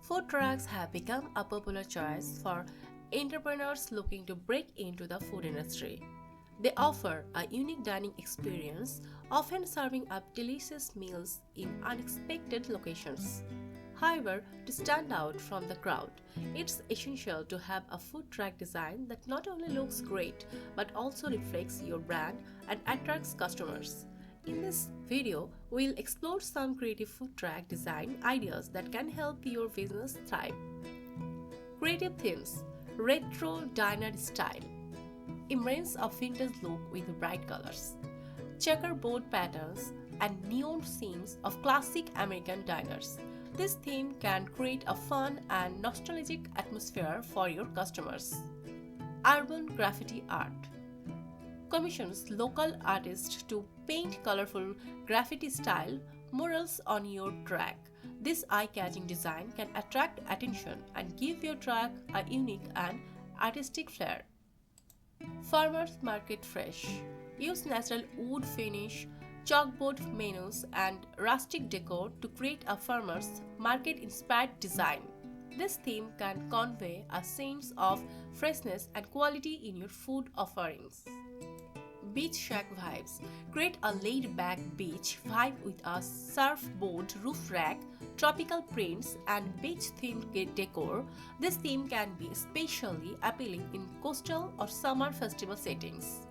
Food trucks have become a popular choice for entrepreneurs looking to break into the food industry. They offer a unique dining experience, often serving up delicious meals in unexpected locations. However, to stand out from the crowd, it's essential to have a food truck design that not only looks great but also reflects your brand and attracts customers. In this video, we'll explore some creative food truck design ideas that can help your business thrive. Creative themes: retro diner style, embrace a vintage look with bright colors, checkerboard patterns, and neon scenes of classic American diners. This theme can create a fun and nostalgic atmosphere for your customers. Urban graffiti art commissions local artists to paint colorful graffiti style murals on your truck. This eye-catching design can attract attention and give your truck a unique and artistic flair. Farmers Market Fresh. Use natural wood finish, chalkboard menus, and rustic decor to create a farmers market inspired design. This theme can convey a sense of freshness and quality in your food offerings. Beach shack vibes. Create a laid-back beach vibe with a surfboard roof rack, tropical prints, and beach-themed decor. This theme can be especially appealing in coastal or summer festival settings.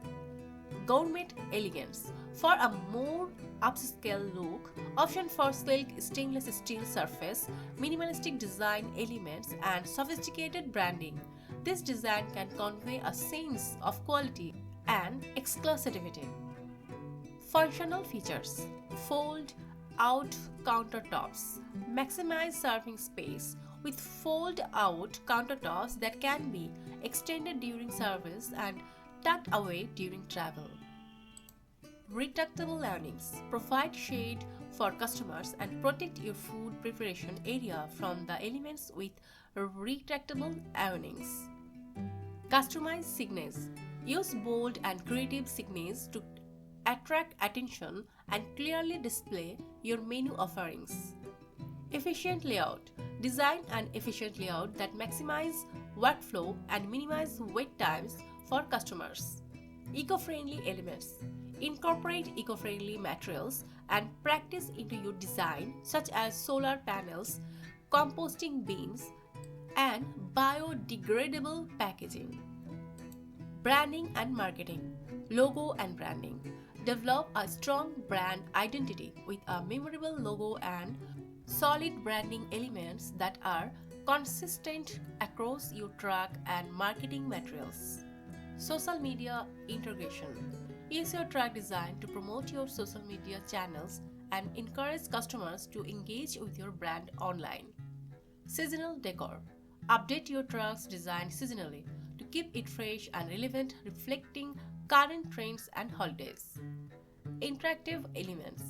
Gourmet elegance. For a more upscale look, option for sleek stainless steel surface, minimalistic design elements, and sophisticated branding. This design can convey a sense of quality and exclusivity. Functional features: fold out countertops. Maximize serving space with fold out countertops that can be extended during service and tucked away during travel. Retractable awnings. Provide shade for customers and protect your food preparation area from the elements with retractable awnings. Customize signage. Use bold and creative signage to attract attention and clearly display your menu offerings. Efficient layout. Design an efficient layout that maximize workflow and minimize wait times for customers. Eco-friendly elements. Incorporate eco-friendly materials and practice into your design, such as solar panels, composting bins, and biodegradable packaging. Branding and marketing. Logo and branding. Develop a strong brand identity with a memorable logo and solid branding elements that are consistent across your truck and marketing materials. Social media integration. Use your truck design to promote your social media channels and encourage customers to engage with your brand online. Seasonal decor. Update your truck's design seasonally to keep it fresh and relevant, reflecting current trends and holidays. Interactive elements.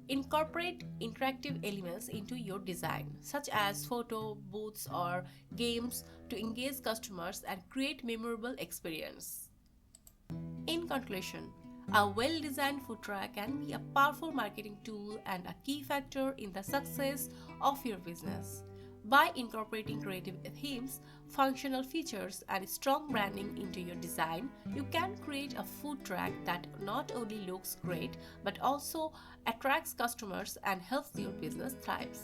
Incorporate interactive elements into your design, such as photo booths or games, to engage customers and create memorable experience. In conclusion, a well-designed food truck can be a powerful marketing tool and a key factor in the success of your business. By incorporating creative themes, functional features, and strong branding into your design, you can create a food truck that not only looks great but also attracts customers and helps your business thrive.